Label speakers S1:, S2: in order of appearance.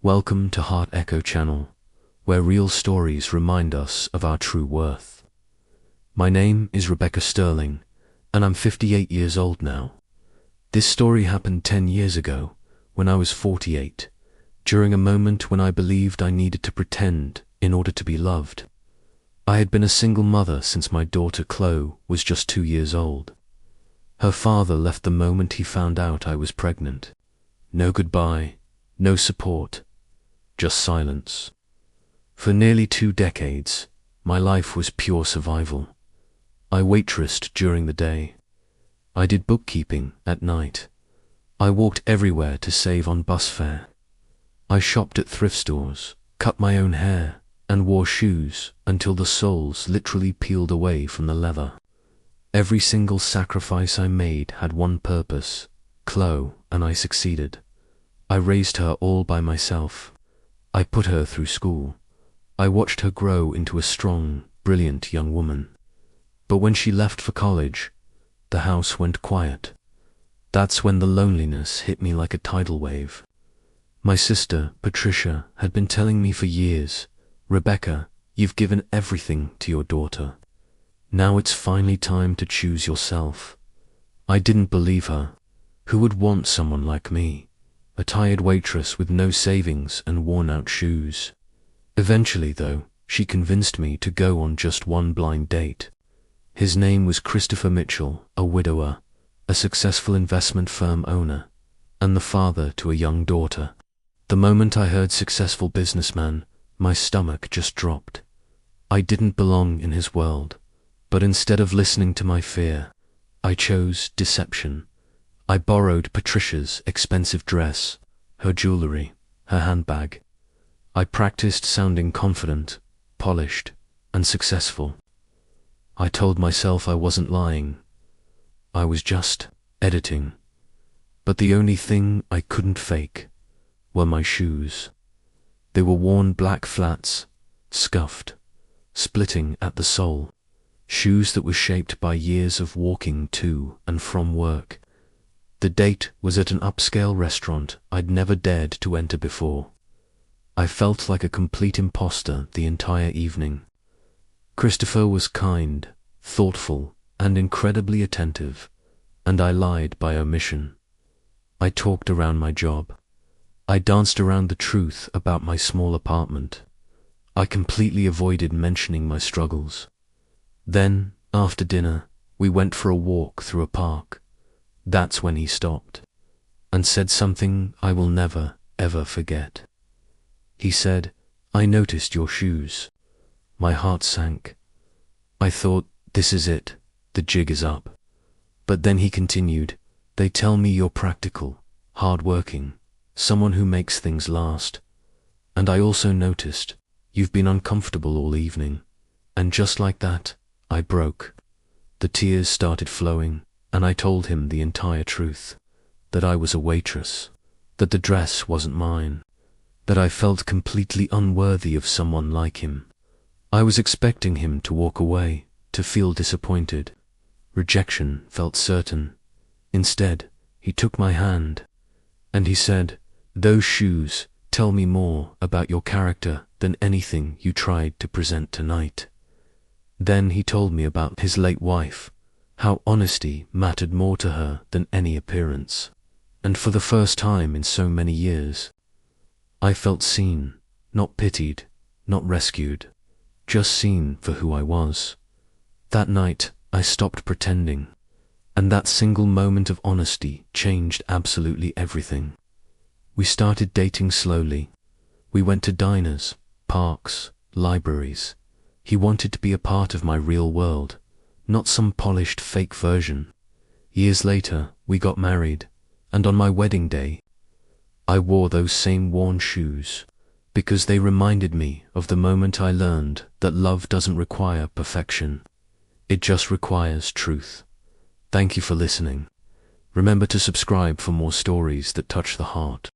S1: Welcome to Heart Echo Channel, where real stories remind us of our true worth. My name is Rebecca Sterling, and I'm 58 years old now. This story happened 10 years ago, when I was 48, during a moment when I believed I needed to pretend in order to be loved. I had been a single mother since my daughter Chloe was just 2 years old. Her father left the moment he found out I was pregnant. No goodbye, no support, just silence. For nearly 2 decades, my life was pure survival. I waitressed during the day. I did bookkeeping at night. I walked everywhere to save on bus fare. I shopped at thrift stores, cut my own hair, and wore shoes until the soles literally peeled away from the leather. Every single sacrifice I made had one purpose: Chloe, and I succeeded. I raised her all by myself. I put her through school. I watched her grow into a strong, brilliant young woman. But when she left for college, the house went quiet. That's when the loneliness hit me like a tidal wave. My sister, Patricia, had been telling me for years, "Rebecca, you've given everything to your daughter. Now it's finally time to choose yourself." I didn't believe her. Who would want someone like me? A tired waitress with no savings and worn-out shoes. Eventually, though, she convinced me to go on just one blind date. His name was Christopher Mitchell, a widower, a successful investment firm owner, and the father to a young daughter. The moment I heard successful businessman, my stomach just dropped. I didn't belong in his world, but instead of listening to my fear, I chose deception. I borrowed Patricia's expensive dress, her jewelry, her handbag. I practiced sounding confident, polished, and successful. I told myself I wasn't lying. I was just editing. But the only thing I couldn't fake were my shoes. They were worn black flats, scuffed, splitting at the sole. Shoes that were shaped by years of walking to and from work. The date was at an upscale restaurant I'd never dared to enter before. I felt like a complete imposter the entire evening. Christopher was kind, thoughtful, and incredibly attentive, and I lied by omission. I talked around my job. I danced around the truth about my small apartment. I completely avoided mentioning my struggles. Then, after dinner, we went for a walk through a park. That's when he stopped, and said something I will never, ever forget. He said, "I noticed your shoes." My heart sank. I thought, this is it, the jig is up. But then he continued, "They tell me you're practical, hard-working, someone who makes things last. And I also noticed, you've been uncomfortable all evening." And just like that, I broke. The tears started flowing, and I told him the entire truth. That I was a waitress, that the dress wasn't mine, that I felt completely unworthy of someone like him. I was expecting him to walk away, to feel disappointed. Rejection felt certain. Instead, he took my hand, and he said, "Those shoes tell me more about your character than anything you tried to present tonight." Then he told me about his late wife, how honesty mattered more to her than any appearance. And for the first time in so many years, I felt seen, not pitied, not rescued, just seen for who I was. That night, I stopped pretending, and that single moment of honesty changed absolutely everything. We started dating slowly. We went to diners, parks, libraries. He wanted to be a part of my real world, not some polished fake version. Years later, we got married, and on my wedding day, I wore those same worn shoes, because they reminded me of the moment I learned that love doesn't require perfection. It just requires truth. Thank you for listening. Remember to subscribe for more stories that touch the heart.